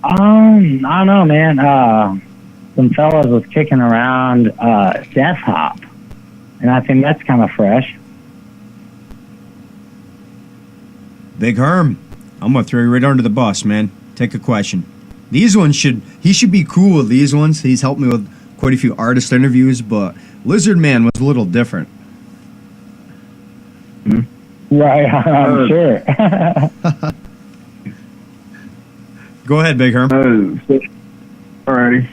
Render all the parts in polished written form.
I don't know, man. Some fellas was kicking around death hop, and I think that's kind of fresh. Big Herm, I'm gonna throw you right under the bus, man. Take a question. He should be cool with these ones. He's helped me with quite a few artist interviews, but Lizard Man was a little different. Right, I'm sure. Go ahead, Big Herm. Alrighty.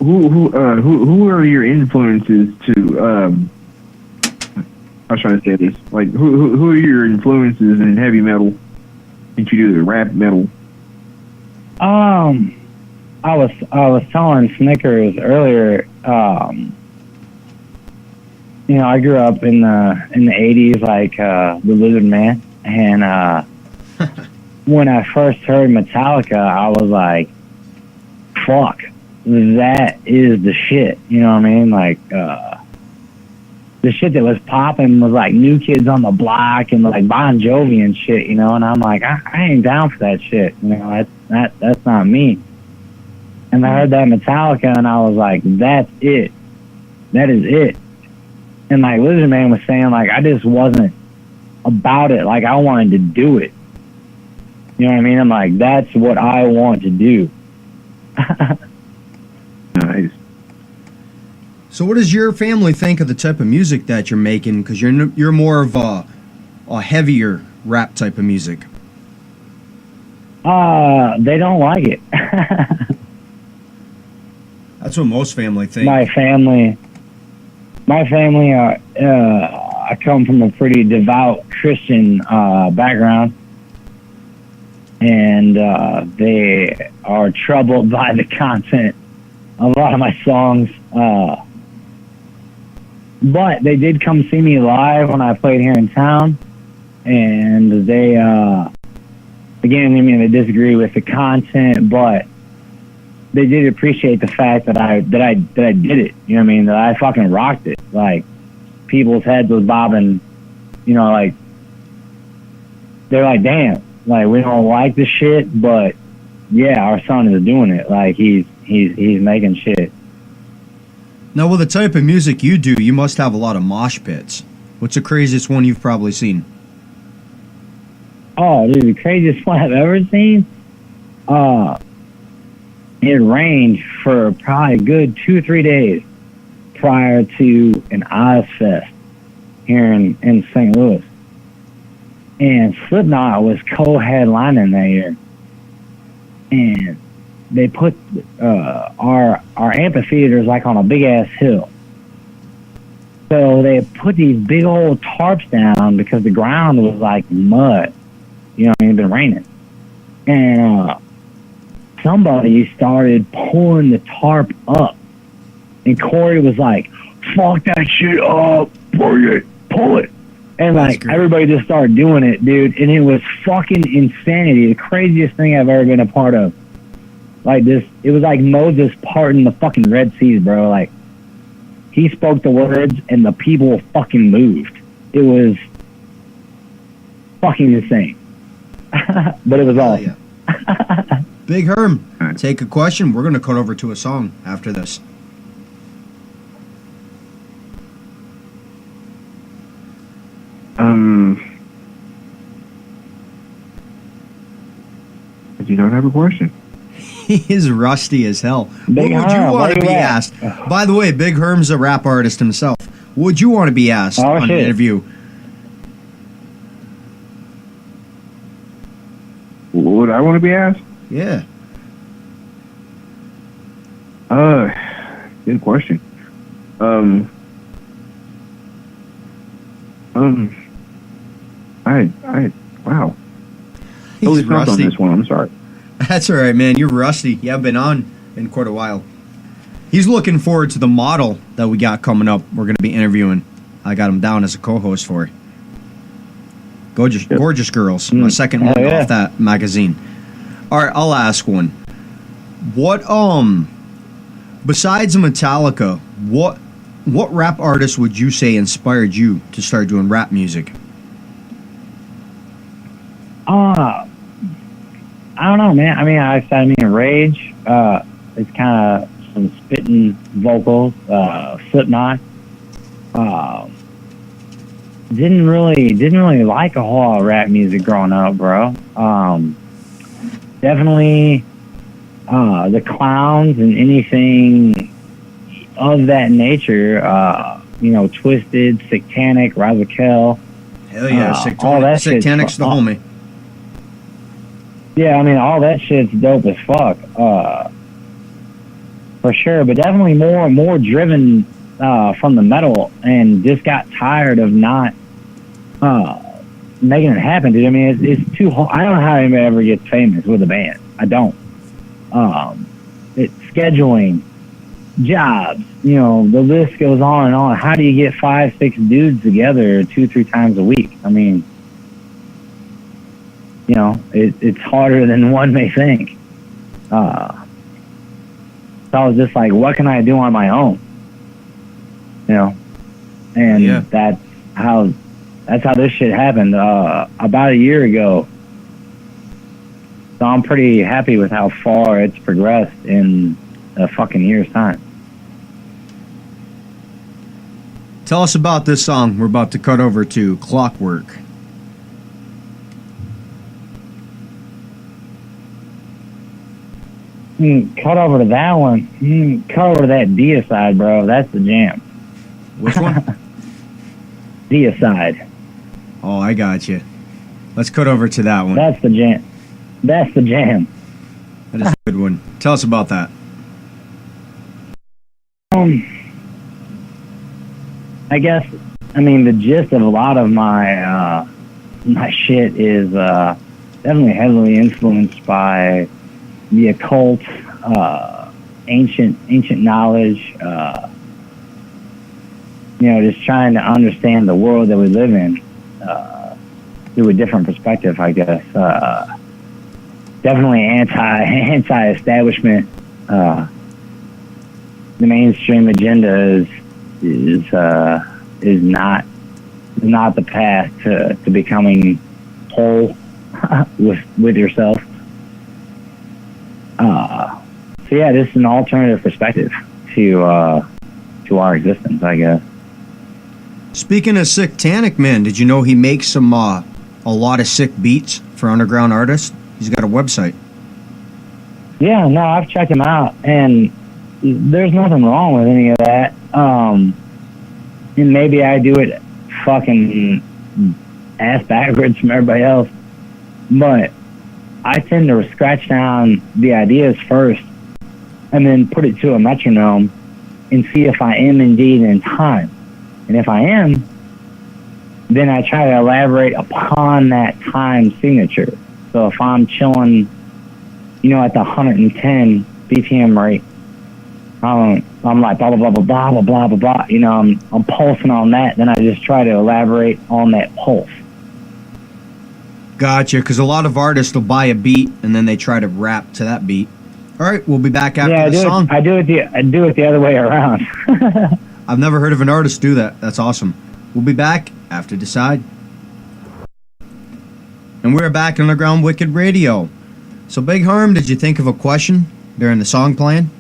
Who are your influences to? I was trying to say this. Like, who are your influences in heavy metal? Did you do the rap metal? I was telling Snickers earlier. I grew up in the '80s, like the Lizard Man, and when I first heard Metallica, I was like, "Fuck, that is the shit." You know what I mean? Like the shit that was popping was like New Kids on the Block and like Bon Jovi and shit. And I'm like, I ain't down for that shit. That's not me. And I heard that Metallica, and I was like, that's it. That is it. And like Lizard Man was saying, like, I just wasn't about it. Like, I wanted to do it. You know what I mean? I'm like, that's what I want to do. Nice. So what does your family think of the type of music that you're making? Because you're more of a heavier rap type of music. They don't like it. That's what most family think. My family, I come from a pretty devout Christian background, and they are troubled by the content of a lot of my songs. But they did come see me live when I played here in town, and they, they disagree with the content, but they did appreciate the fact that I did it. You know what I mean? That I fucking rocked it. Like, people's heads was bobbing. Like, they're like, damn. Like, we don't like the shit, but yeah, our son is doing it. Like, he's making shit. Now, with the type of music you do, you must have a lot of mosh pits. What's the craziest one you've probably seen? Oh, dude, the craziest one I've ever seen? It ranged for probably a good 2 or 3 days prior to an Ozfest here in St. Louis. And Slipknot was co-headlining that year. And they put our amphitheater is like on a big ass hill. So they put these big old tarps down because the ground was like mud. It'd been raining. And somebody started pulling the tarp up. And Corey was like, fuck that shit up, pull it. And like everybody just started doing it, dude. And it was fucking insanity. The craziest thing I've ever been a part of. Like this, it was like Moses parting the fucking Red Seas, bro. Like, he spoke the words and the people fucking moved. It was fucking insane. But it was awesome. Yeah. Big Herm, take a question. We're going to cut over to a song after this. I do not have a question. He is rusty as hell. Big what would you Herm, want to be asked? By the way, Big Herm's a rap artist himself. What would you want to be asked on an interview? What would I want to be asked? Yeah. Good question. Wow. He's rusty on this one. I'm sorry. That's all right, man. You're rusty. You haven't been on in quite a while. He's looking forward to the model that we got coming up. We're going to be interviewing. I got him down as a co-host for it. Gorgeous Girls. My second one off that magazine. All right, I'll ask one. What besides Metallica, what rap artist would you say inspired you to start doing rap music? I don't know, man. I mean, Rage. It's kind of some spitting vocals. Slipknot. Didn't really like a whole lot of rap music growing up, bro. Definitely the Clowns and anything of that nature. Twisted, Satanic, Razakel. Hell yeah, all that Satanic's the homie. Yeah, I mean, all that shit's dope as fuck, for sure. But definitely more driven from the metal, and just got tired of not making it happen, dude. I mean, it's too hard. I don't know how anybody ever gets famous with a band. I don't. It's scheduling, jobs, the list goes on and on. How do you get 5-6 dudes together 2-3 times a week? I mean, it's harder than one may think. So I was just like, what can I do on my own? And Yeah. that's how this shit happened about a year ago. So I'm pretty happy with how far it's progressed in a fucking year's time. Tell us about this song we're about to cut over to, Clockwork. Cut over to that one. Cut over to that Deicide, bro. That's the jam. Which one? Deicide. Oh, I got you. Let's cut over to that one. That's the jam. That's the jam. That is a good one. Tell us about that. I guess, the gist of a lot of my my shit is definitely heavily influenced by the occult, ancient knowledge. Just trying to understand the world that we live in through a different perspective, I guess. Definitely anti-establishment. The mainstream agenda is not the path to becoming whole with yourself. So yeah, this is an alternative perspective to our existence, I guess. Speaking of Satanic, man, did you know he makes a lot of sick beats for underground artists? He's got a website. Yeah, no, I've checked him out, and there's nothing wrong with any of that. And maybe I do it fucking ass backwards from everybody else, but I tend to scratch down the ideas first and then put it to a metronome and see if I am indeed in time. And if I am, then I try to elaborate upon that time signature. So if I'm chilling, at the 110 BPM rate, I'm like blah, blah, blah, blah, blah, blah, blah, blah, blah. I'm pulsing on that. Then I just try to elaborate on that pulse. Gotcha, because a lot of artists will buy a beat and then they try to rap to that beat. All right, we'll be back after the song. I do it the other way around. I've never heard of an artist do that. That's awesome. We'll be back after Decide. And we're back on Underground Wicked Radio. So, Big Harm, did you think of a question during the song playing?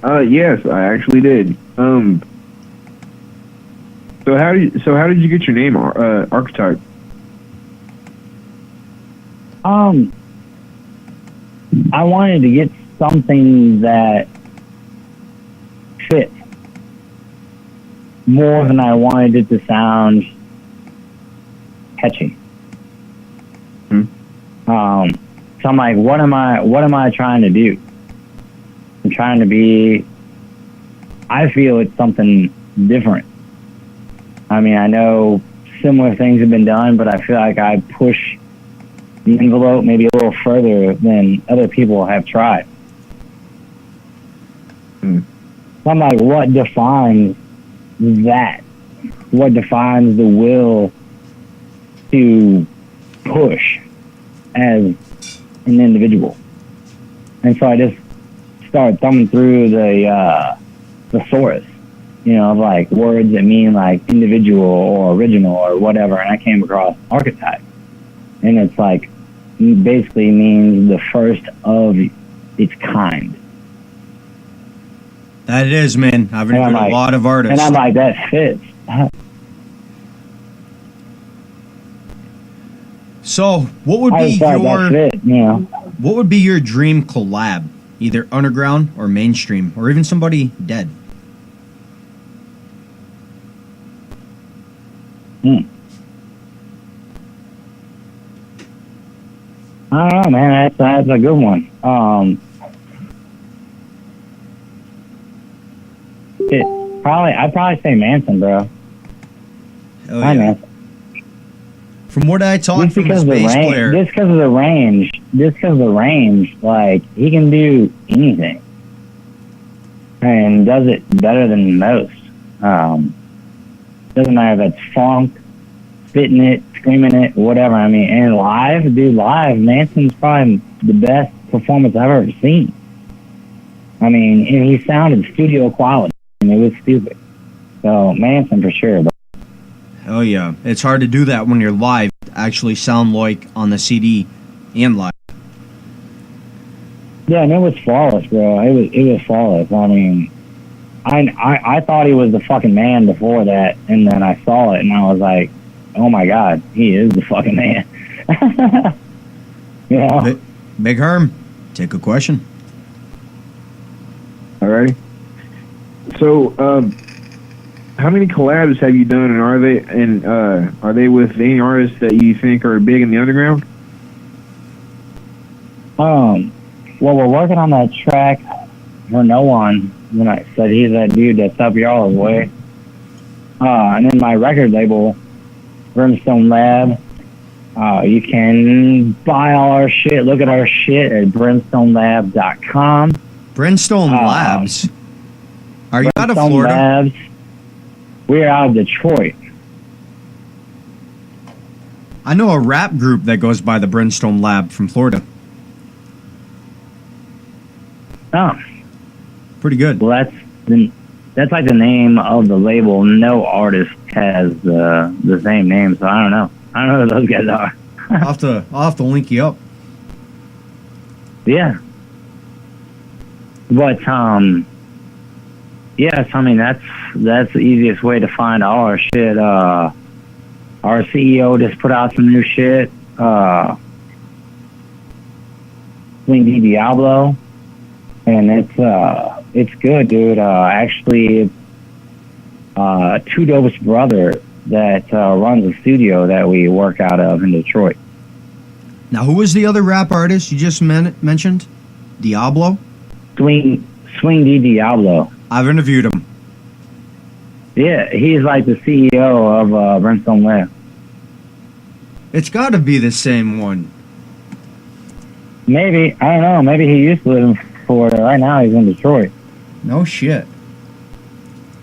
Yes, I actually did. So how did you get your name, Archetype? I wanted to get something that fit more than I wanted it to sound catchy. So I'm like, what am I trying to do? I'm trying to be, I feel it's something different. I know similar things have been done, but I feel like I push the envelope maybe a little further than other people have tried. So I'm like, what defines that? What defines the will to push as an individual? And so I just started thumbing through the thesaurus, of like words that mean like individual or original or whatever, and I came across archetype. and it's like basically means the first of its kind. That it is, man. I've interviewed a lot of artists. And I'm like, that fits. So, what would be what would be your dream collab? Either underground or mainstream, or even somebody dead. I don't know, man. That's a good one. I'd probably say Manson, bro. Oh yeah. Manson. From what I taught from his bass player, just because of the range, like he can do anything, and does it better than most. Doesn't matter if it's funk, spitting it, screaming it, whatever. I mean, and live, Manson's probably the best performance I've ever seen. I mean, and he sounded studio quality, and it was stupid. So Manson for sure, bro. Oh yeah, it's hard to do that when you're live. Actually, sound like on the CD and live. Yeah, and it was flawless, bro. It was flawless. I mean, I thought he was the fucking man before that, and then I saw it, and I was like, oh my god, he is the fucking man. Yeah. Big Herm, take a question. Alrighty. So, how many collabs have you done, and are they with any artists that you think are big in the underground? Well, we're working on that track for No One. When I said he's that dude that's up y'all's way. And then my record label, Brimstone Lab. You can buy all our shit. Look at our shit at brimstonelab.com. Brimstone Labs. Are you out of Florida? Labs. We're out of Detroit. I know a rap group that goes by the Brimstone Lab from Florida. Oh. Pretty good. Well, that's like the name of the label. No artist has the same name, so I don't know. I don't know who those guys are. I'll have to link you up. Yeah. But yes, I mean that's the easiest way to find all our shit. Our CEO just put out some new shit. Swing D Diablo, and it's good, dude. Actually, it's Two Dope's brother that runs a studio that we work out of in Detroit. Now, who was the other rap artist you just mentioned? Diablo? Swing D Diablo. I've interviewed him. Yeah, he's like the CEO of Brimstone Lab. It's got to be the same one. Maybe. I don't know. Maybe he used to live in Florida. Right now he's in Detroit. No shit.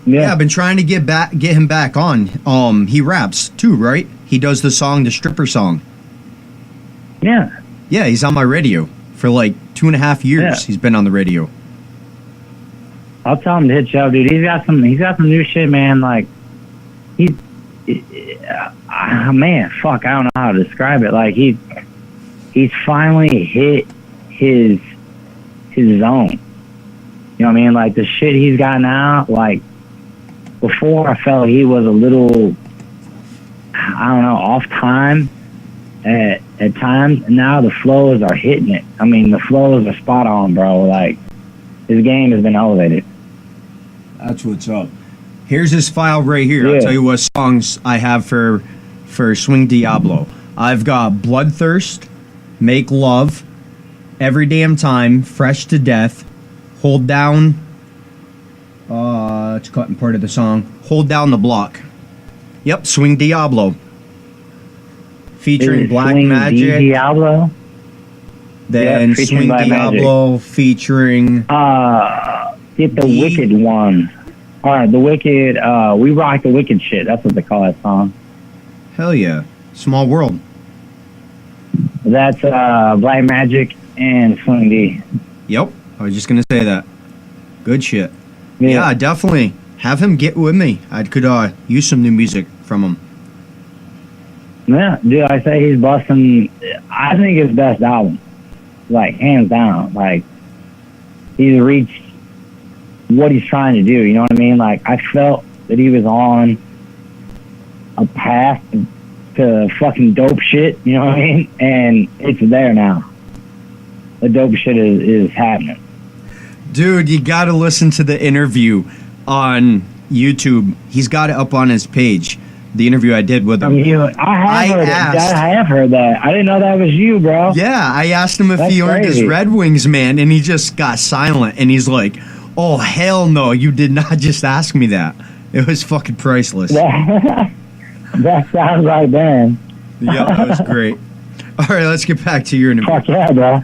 Yeah, I've been trying to get him back on. He raps too, right? He does the stripper song. Yeah. Yeah, he's on my radio for like 2.5 years. Yeah. He's been on the radio. I'll tell him to hit you up, dude. He's got some new shit, man. Like, man, fuck, I don't know how to describe it. Like, he's finally hit his zone. You know what I mean? Like, the shit he's got now, like, before I felt he was a little, I don't know, off time at times. Now the flows are hitting it. I mean, the flows are spot on, bro. Like, his game has been elevated. That's what's up. Here's his file right here. Yeah. I'll tell you what songs I have for Swing Diablo. I've got Bloodthirst, Make Love, Every Damn Time, Fresh to Death, Hold Down. It's cutting part of the song. Hold Down the Block. Yep, Swing Diablo. Featuring Black Magic. Diablo? Then Swing Diablo Magic. Featuring... Get the Wicked one. All right, the Wicked. We rock the Wicked shit. That's what they call that song. Hell yeah, Small World. That's Black Magic and Swing D. Yep, I was just gonna say that. Good shit. Yeah, definitely have him get with me. I could use some new music from him. Yeah, dude, I say he's busting. I think his best album, like hands down. Like he's reached what he's trying to do. You know what I mean? Like I felt that he was on a path to fucking dope shit. You know what I mean? And it's there now. The dope shit is happening. Dude, you got to listen to the interview on YouTube. He's got it up on his page. The interview I did with him. I have heard that. I didn't know that was you, bro. Yeah, I asked him if he earned his Red Wings, man, and he just got silent. And he's like, "Oh hell no, you did not just ask me that." It was fucking priceless. That sounds like Ben. Yeah, that was great. All right, let's get back to your interview. Fuck yeah, bro.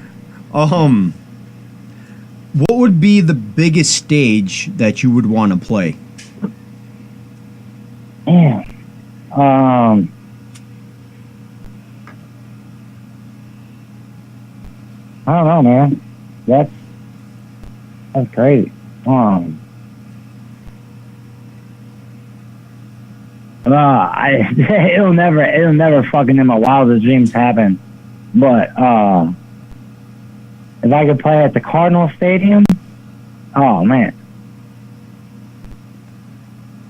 What would be the biggest stage that you would want to play? Man. I don't know, man. That's crazy. It'll never fucking in my wildest dreams happen. But if I could play at the Cardinal Stadium, oh man.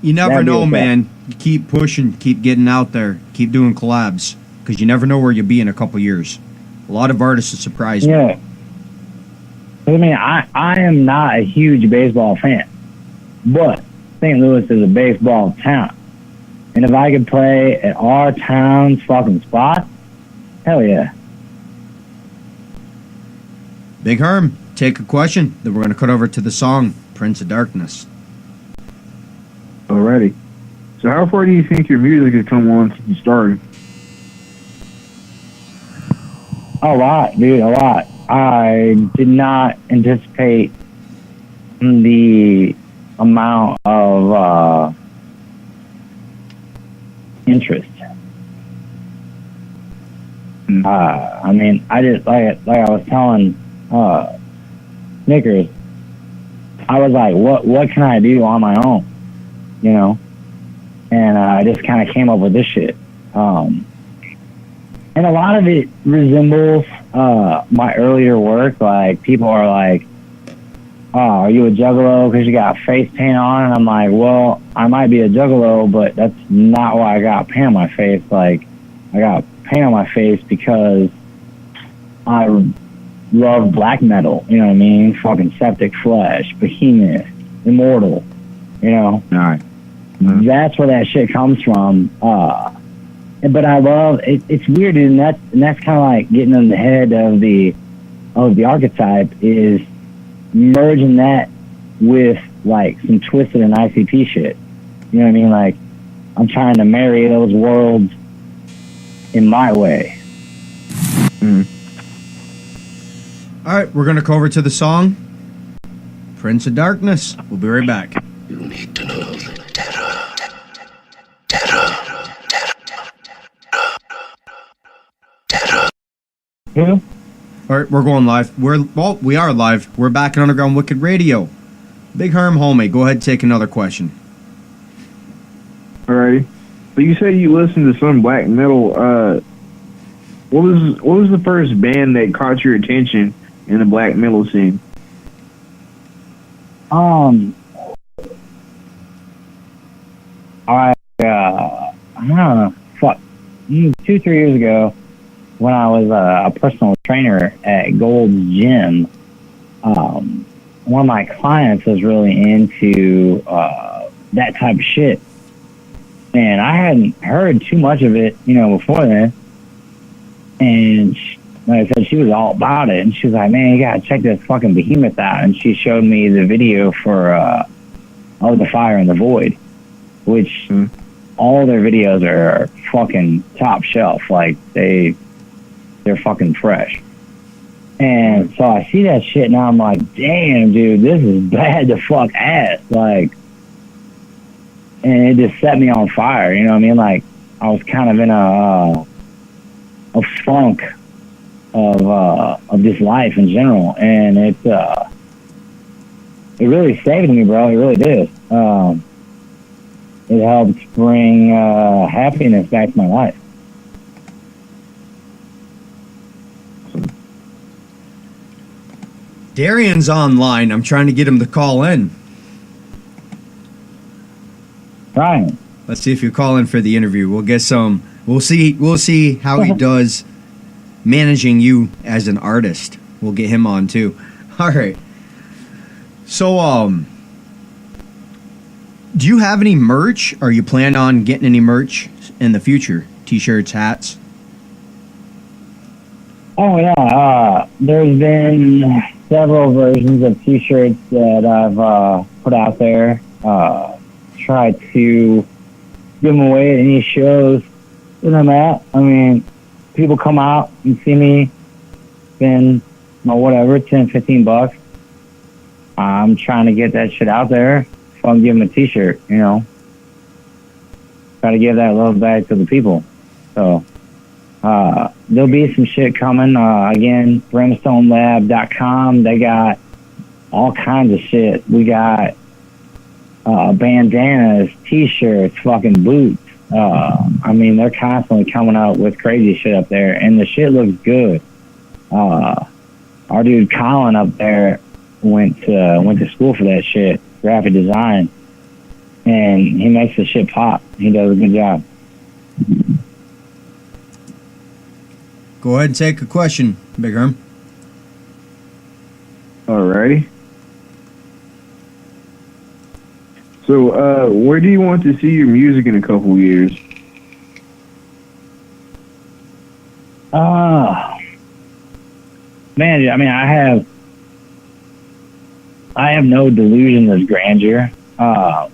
You never know, man. You keep pushing, keep getting out there, keep doing collabs, because you never know where you'll be in a couple years. A lot of artists will surprise you. Yeah. I mean, I am not a huge baseball fan, but St. Louis is a baseball town. And if I could play at our town's fucking spot, hell yeah. Big Herm, take a question. Then we're going to cut over to the song, Prince of Darkness. Alrighty. So how far do you think your music has come on since you started? A lot, dude, a lot. I did not anticipate the amount of interest. I mean, I just like I was telling Snickers, I was like, what can I do on my own? You know? And I just kind of came up with this shit. And a lot of it resembles my earlier work. Like, people are like, "Oh, are you a juggalo because you got face paint on?" And I'm like, well, I might be a juggalo, but that's not why I got paint on my face. Like, I got paint on my face because I love black metal. You know what I mean? Fucking Septic Flesh, Behemoth, Immortal. You know? All right. That's where that shit comes from. But I love it. It's weird, and that's kind of like getting in the head of the Archetype, is merging that with like some Twisted and ICP shit. You know what I mean? Like, I'm trying to marry those worlds in my way. All right, we're going to go over to the song, Prince of Darkness. We'll be right back. You need to know the terror. Who? All right, we're going live. We are live. We're back at Underground Wicked Radio. Big Herm, homie, go ahead and take another question. Alrighty. So you say you listen to some black metal. What was the first band that caught your attention in the black metal scene? I don't know. Fuck. 2-3 years ago, when I was a personal trainer at Gold's Gym, one of my clients was really into that type of shit. And I hadn't heard too much of it, before then. And like I said, she was all about it. And she was like, man, you gotta check this fucking Behemoth out. And she showed me the video for Oh, the Fire and the Void, which all their videos are fucking top shelf. Like, they're fucking fresh. And so I see that shit now, I'm like, damn, dude, this is bad to fuck ass. Like, and it just set me on fire, you know what I mean? Like, I was kind of in a funk of this life in general, and it really saved me, bro. It really did. It helped bring happiness back to my life. Darian's online. I'm trying to get him to call in. Ryan. Let's see if you call in for the interview. We'll get some. We'll see how he does managing you as an artist. We'll get him on too. All right. So, do you have any merch? Are you planning on getting any merch in the future? T-shirts, hats? Oh yeah, there's been several versions of T-shirts that I've put out there. Tried to give them away at any shows that I'm at. I mean, people come out and see me, spend whatever, $10-15. I'm trying to get that shit out there, so I'm giving them a T-shirt. Try to give that love back to the people. So. There'll be some shit coming. Again, brimstonelab.com. They got all kinds of shit. We got bandanas, T-shirts, fucking boots. I mean, they're constantly coming out with crazy shit up there, and the shit looks good. Our dude Colin up there went to school for that shit, graphic design, and he makes the shit pop. He does a good job. Go ahead and take a question, Big Herm. Alrighty. So, where do you want to see your music in a couple years? Man, I mean, I have no delusion of grandeur. I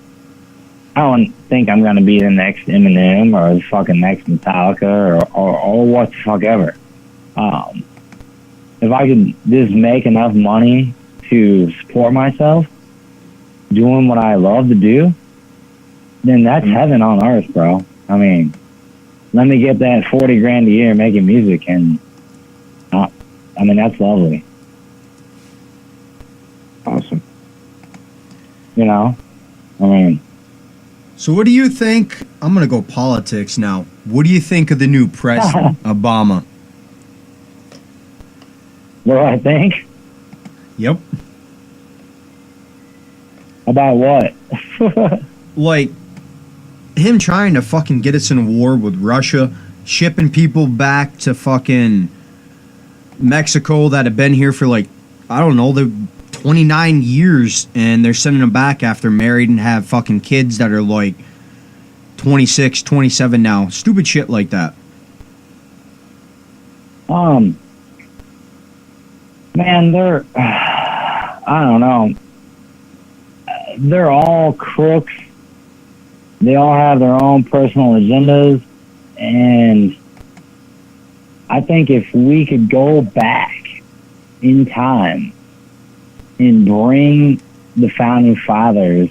don't think I'm gonna be the next Eminem or the fucking next Metallica or what the fuck ever. If I could just make enough money to support myself, doing what I love to do, then that's heaven on earth, bro. I mean, let me get that 40 grand a year making music, and I mean, that's lovely. Awesome. I mean. So what do you think? I'm going to go politics now. What do you think of the new president, Obama? What do I think? Yep. About what? Like, him trying to fucking get us in a war with Russia, shipping people back to fucking Mexico that have been here for like, I don't know, the 29 years, and they're sending them back after married and have fucking kids that are like 26, 27 now. Stupid shit like that. Man, I don't know. They're all crooks. They all have their own personal agendas, and I think if we could go back in time and bring the founding fathers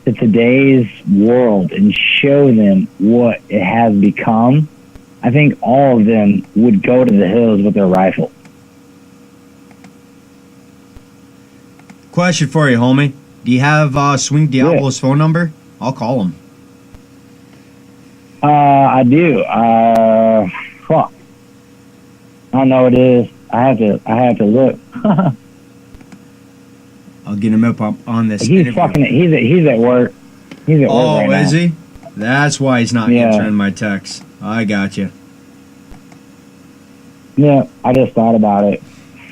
to today's world and show them what it has become, I think all of them would go to the hills with their rifles. Question for you, homie. Do you have Swing Diablo's phone number? I'll call him. I do. Fuck. I don't know what it is. I have to look. I'll get him up on this. He's fucking. He's at work. He's at work right now. Oh, is he? That's why he's not Yeah. answering my texts. I got you. Yeah, I just thought about it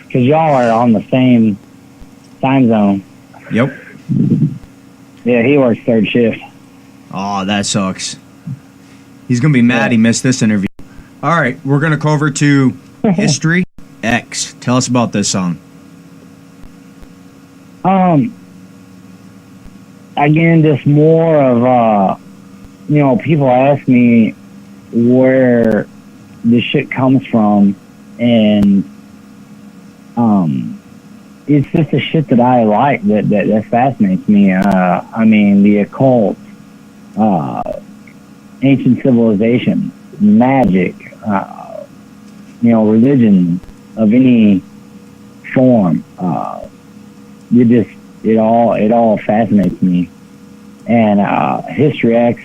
because y'all are on the same time zone. Yep. Yeah, he works third shift. Oh, that sucks. He's gonna be mad he missed this interview. All right, we're gonna go over to History X. Tell us about this song. Again, just more of people ask me where the shit comes from, and it's just the shit that I like that fascinates me. I mean, the occult, ancient civilization, magic, religion of any form. It all fascinates me, and History X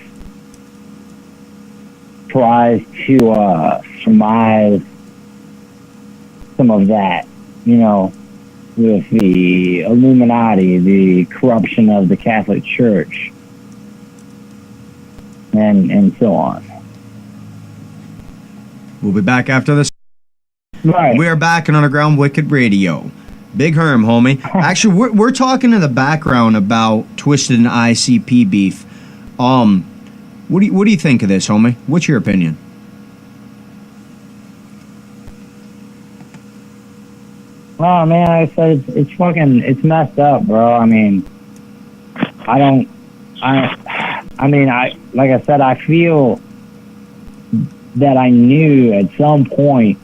tries to surmise some of that. with the Illuminati, the corruption of the Catholic Church, and so on. We'll be back after this. Right. We are back on Underground Wicked Radio. Big Herm, homie. Actually, we're talking in the background about Twisted and ICP beef. What do you think of this, homie? What's your opinion? Oh man, like I said, it's messed up, bro. I mean, like I said, I feel that I knew at some point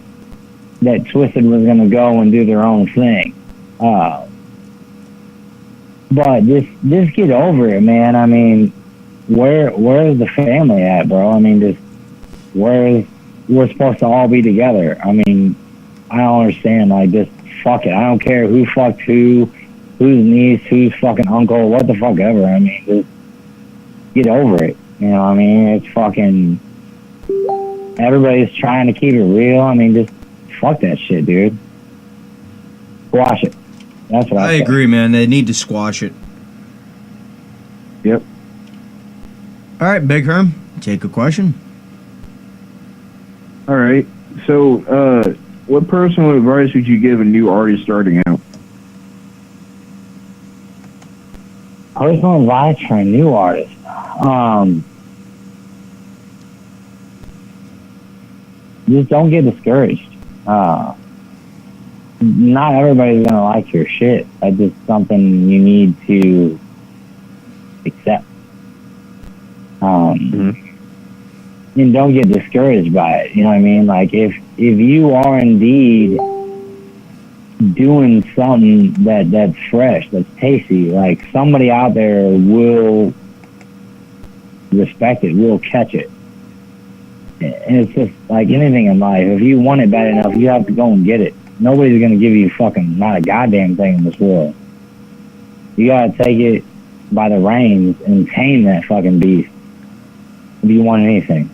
that Twisted was gonna go and do their own thing. But just get over it, man. I mean, where's the family at, bro? I mean, we're supposed to all be together. I mean, I don't understand. Like, just fuck it. I don't care who fucked who, whose niece, whose fucking uncle, what the fuck ever. I mean, just get over it. You know what I mean? It's fucking, everybody's trying to keep it real. I mean, just fuck that shit, dude. Squash it. That's what I say. agree, man. They need to squash it. Yep. All right, Big Herm, take a question. All right. So, what personal advice would you give a new artist starting out? Personal advice for a new artist. Just don't get discouraged. Not everybody's gonna like your shit. That's just something you need to accept. And don't get discouraged by it. You know what I mean? Like, if you are indeed doing something that's fresh, that's tasty, like, somebody out there will respect it, will catch it. And it's just like anything in life. If you want it bad enough, you have to go and get it. Nobody's gonna give you fucking not a goddamn thing in this world. You gotta take it by the reins and tame that fucking beast if you want anything.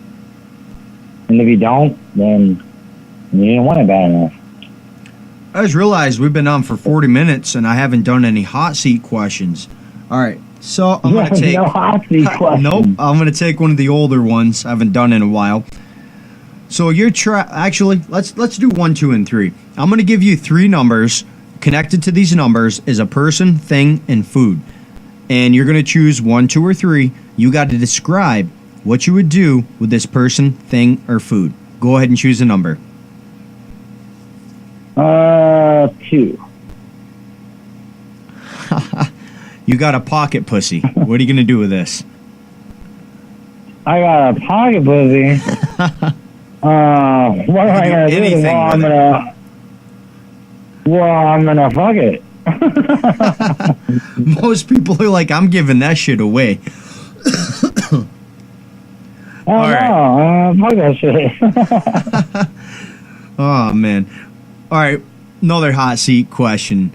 And if you don't, then you didn't want it bad enough. I just realized we've been on for 40 minutes and I haven't done any hot seat questions. All right, so I'm gonna take no hot seat questions. Nope, I'm gonna take one of the older ones I haven't done in a while. So actually, let's do 1, 2, and 3. I'm gonna give you 3 numbers. Connected to these numbers is a person, thing, and food. And you're gonna choose 1, 2, or 3. You got to describe what you would do with this person, thing, or food. Go ahead and choose a number. 2. You got a pocket pussy. What are you gonna do with this? I got a pocket pussy. What am I gonna do? Anything I'm gonna fuck it. Most people are like, I'm giving that shit away. Oh All no, fuck that shit. Oh man. All right, another hot seat question.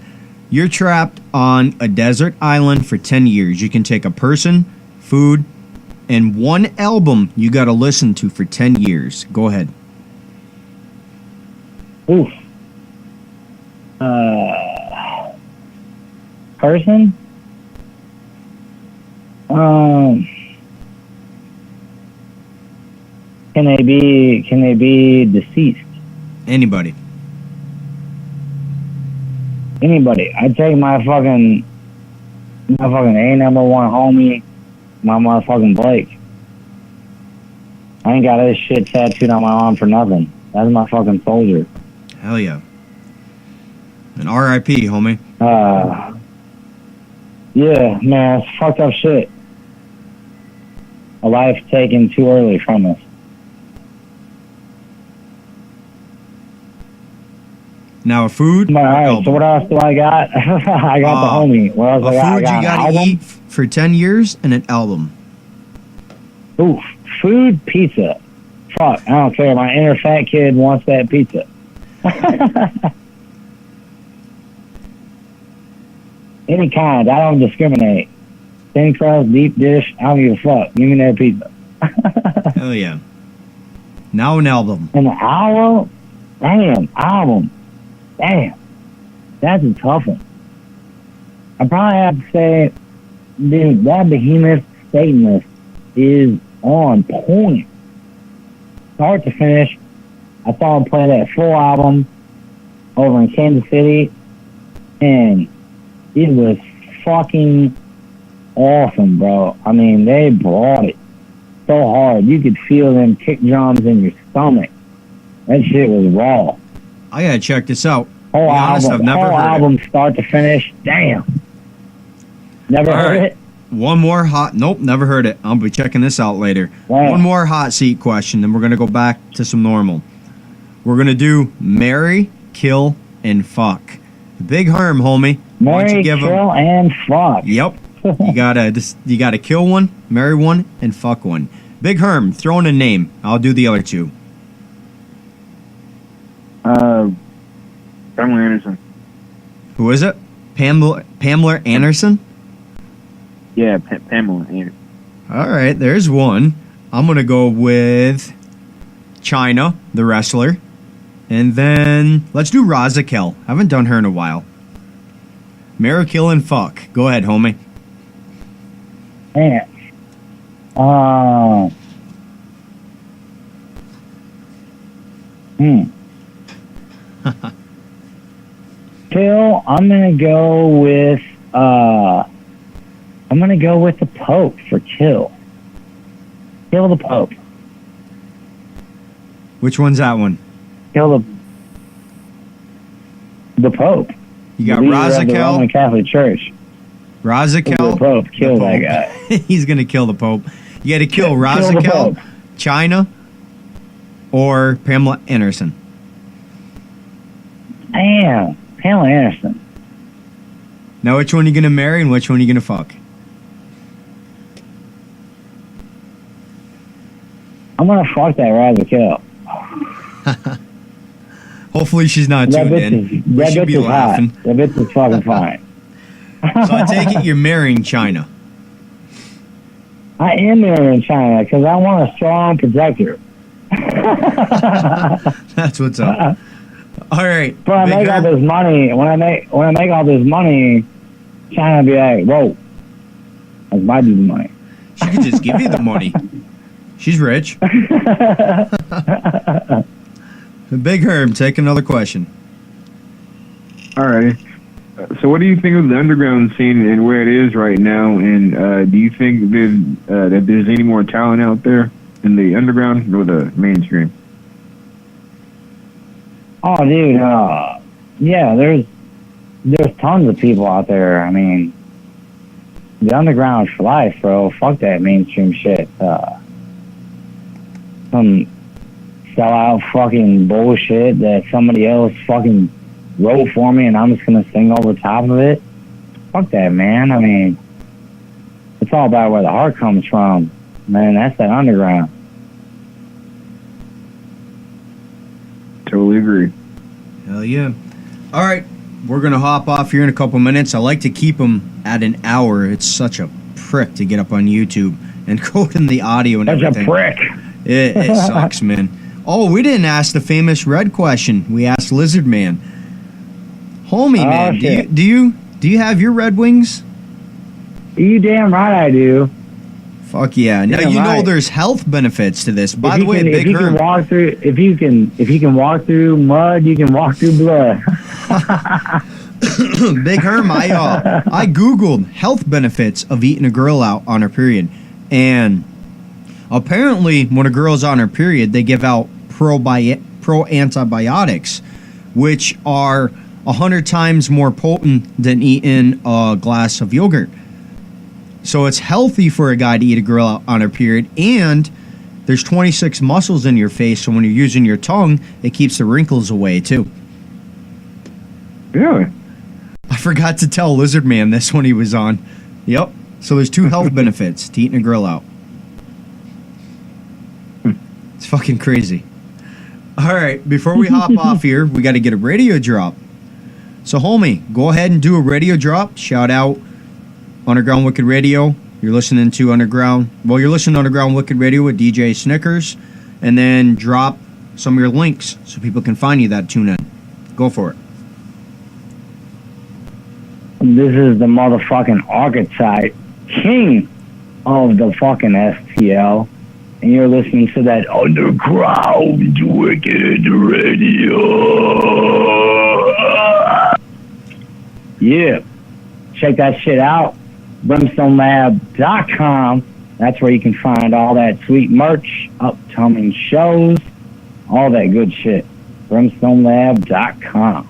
You're trapped on a desert island for 10 years. You can take a person, food, and 1 album you got to listen to for 10 years. Go ahead. Oof. Person? Can they be deceased? Anybody. Anybody. I'd take my fucking A number 1 homie, my motherfucking Blake. I ain't got this shit tattooed on my arm for nothing. That's my fucking soldier. Hell yeah. And R.I.P., homie. Yeah, man, it's fucked up shit. A life taken too early from us. Now a food. All right, album. so what else do I got? I got the homie. What else A I got? food I got you an gotta album. eat for 10 years and an album. Ooh, food, pizza. Fuck, I don't care. My inner fat kid wants that pizza. Any kind. I don't discriminate. Thin crust, deep dish, I don't give a fuck. Give me that pizza. Hell yeah. Now an album. And the album? Damn, album. Damn. That's a tough one. I probably have to say, dude, that Behemoth Satanist is on point. Start to finish. I saw him play that full album over in Kansas City, and it was fucking awesome, bro. I mean, they brought it so hard. You could feel them kick drums in your stomach. That shit was raw. I gotta check this out. Whole Be honest, I've album, never whole heard album, start to finish. Damn. Never All heard right. it? One more hot. Nope, never heard it. I'll be checking this out later. Wow. One more hot seat question, then we're gonna go back to some normal. We're gonna do marry, kill, and fuck. Big Herm, homie. Why don't Marry, you give 'em- kill, and fuck. Yep. You gotta kill one, marry one, and fuck one. Big Herm, throw in a name. I'll do the other two. Pamela Anderson. Who is it? Pamela Anderson? Yeah, Pamela Anderson. All right, there's one. I'm gonna go with China, the wrestler, and then let's do Razakel. Haven't done her in a while. Marry, kill, and fuck. Go ahead, homie. Man. Kill, I'm gonna go with the Pope for kill. Kill the Pope. Which one's that one? Kill the Pope. You got The leader of the Roman Razakel. Catholic Church. Razakel. The Pope. Kill the that Pope. guy. He's gonna kill the Pope. You got to kill Kill the Razakel, Pope. China, or Pamela Anderson. Damn. Pamela Anderson. Now, which one are you gonna marry and which one are you gonna fuck? I'm gonna fuck that Raza Kill. Hopefully, she's not That tuned in. bitch We is, should that be bitch is hot. laughing. That bitch is fucking fine. So I take it you're marrying China. I am marrying China because I want a strong protector. That's what's up. All right. When I Big make all Herm. this money, when I make all this money, China be like, "Whoa, that's my dude's money." She could just give you the money. She's rich. Big Herm, take another question. All right. So, what do you think of the underground scene and where it is right now? And do you think that there's any more talent out there in the underground or the mainstream? Oh, dude, yeah, there's tons of people out there. I mean, the underground's for life, bro. Fuck that mainstream shit. Some sellout fucking bullshit that somebody else fucking wrote for me and I'm just gonna sing over top of it. Fuck that, man. I mean, it's all about where the heart comes from, man. That's that underground. Totally agree. Hell yeah. All right. We're going to hop off here in a couple minutes. I like to keep them at an hour. It's such a prick to get up on YouTube and code in the audio and That's everything. a prick. It sucks, man. Oh, we didn't ask the famous red question. We asked Lizard Man. Homie, Oh, man, shit. do you have your Red Wings? You damn right I do. Fuck yeah. Now Yeah, you know right. there's health benefits to this. By If the you way, can, Big if you Herm. can walk through, if you can walk through mud, you can walk through blood. Big Herm, I Googled health benefits of eating a girl out on her period. And apparently, when a girl's on her period, they give out pro antibiotics, which are 100 times more potent than eating a glass of yogurt. So it's healthy for a guy to eat a girl out on her period. And there's 26 muscles in your face, so when you're using your tongue, it keeps the wrinkles away, too. Really? I forgot to tell Lizard Man this when he was on. Yep. So there's 2 health benefits to eating a girl out. It's fucking crazy. All right, before we hop off here, we got to get a radio drop. So, homie, go ahead and do a radio drop. Shout out Underground Wicked Radio. You're listening to Underground. Well, you're listening to Underground Wicked Radio with DJ Snickers. And then drop some of your links so people can find you that tune in. Go for it. This is the motherfucking Archetype, king of the fucking STL. And you're listening to that underground wicked radio. Yeah. Check that shit out. BrimstoneLab.com. That's where you can find all that sweet merch, upcoming shows, all that good shit. BrimstoneLab.com.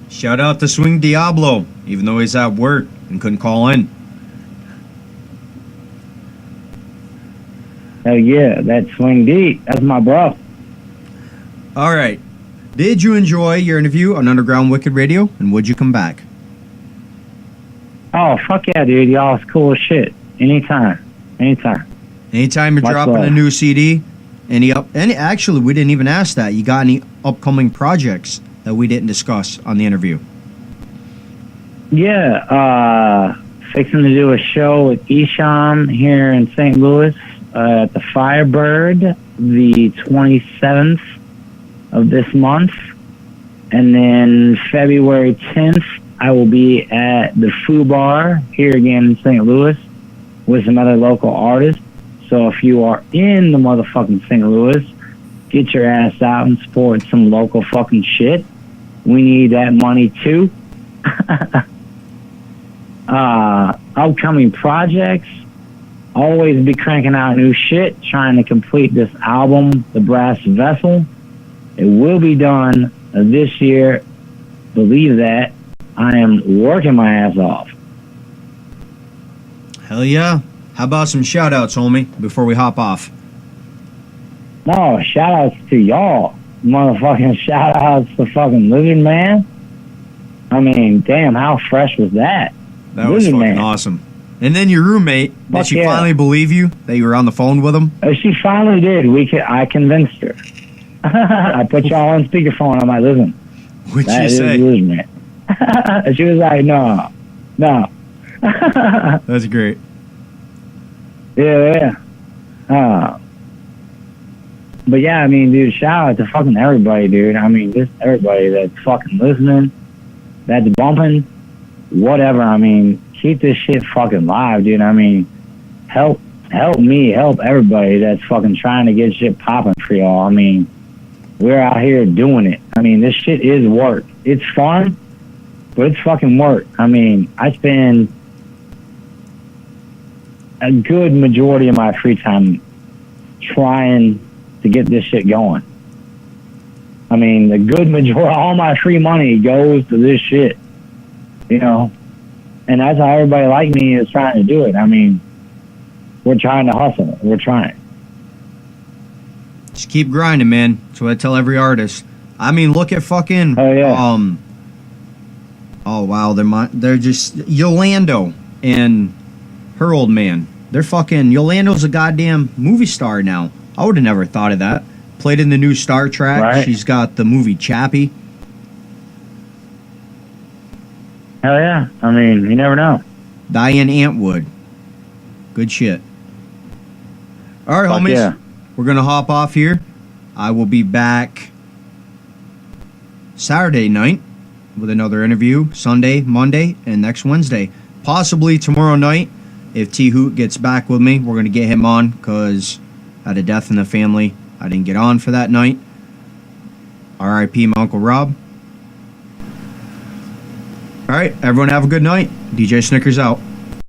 Shout out to Swing Diablo, even though he's at work and couldn't call in. Hell yeah, that Swing D. That's my bro. All right. Did you enjoy your interview on Underground Wicked Radio, and would you come back? Oh, fuck yeah, dude. Y'all is cool as shit. Anytime. Anytime you're Much dropping love. a new CD, actually, we didn't even ask that. You got any upcoming projects that we didn't discuss on the interview? Yeah, fixing to do a show with Isham here in St. Louis at the Firebird the 27th of this month. And then February 10th, I will be at the Foo Bar here again in St. Louis with some other local artists. So if you are in the motherfucking St. Louis, get your ass out and support some local fucking shit. We need that money too. Upcoming projects, always be cranking out new shit, trying to complete this album, The Brass Vessel. It will be done this year. Believe that. I am working my ass off. Hell yeah. How about some shout outs, homie, before we hop off? No, shout outs to y'all. Motherfucking shout outs to fucking Lizard Man. I mean, damn, how fresh was that? That was Lizard fucking Man. awesome. And then your roommate, did Fuck she yeah. finally believe you that you were on the phone with him? She finally did. I convinced her. I put y'all on speakerphone. I'm like, listen, What'd that she is say? Lizard Man. And she was like, no. That's great. Yeah. But yeah, I mean, dude, shout out to fucking everybody, dude. I mean, just everybody that's fucking listening, that's bumping, whatever. I mean, keep this shit fucking live, dude. I mean, help me, help everybody that's fucking trying to get shit popping for y'all. I mean, we're out here doing it. I mean, this shit is work. It's fun, but it's fucking work. I mean, I spend a good majority of my free time trying to get this shit going. I mean, the good majority, all my free money goes to this shit, you know? And that's how everybody like me is trying to do it. I mean, we're trying to hustle. We're trying. Just keep grinding, man. That's what I tell every artist. I mean, look at fucking Oh, yeah. oh wow, they're just Yolando and her old man. They're fucking Yolando's a goddamn movie star now. I would have never thought of that. Played in the new Star Trek. Right. She's got the movie Chappie. Hell yeah. I mean, you never know. Diane Antwood. Good shit. All right, Fuck homies. yeah. We're going to hop off here. I will be back Saturday night with another interview. Sunday, Monday, and next Wednesday. Possibly tomorrow night. If T-Hoot gets back with me, we're going to get him on because I had a death in the family. I didn't get on for that night. R.I.P. my Uncle Rob. All right, everyone have a good night. DJ Snickers out.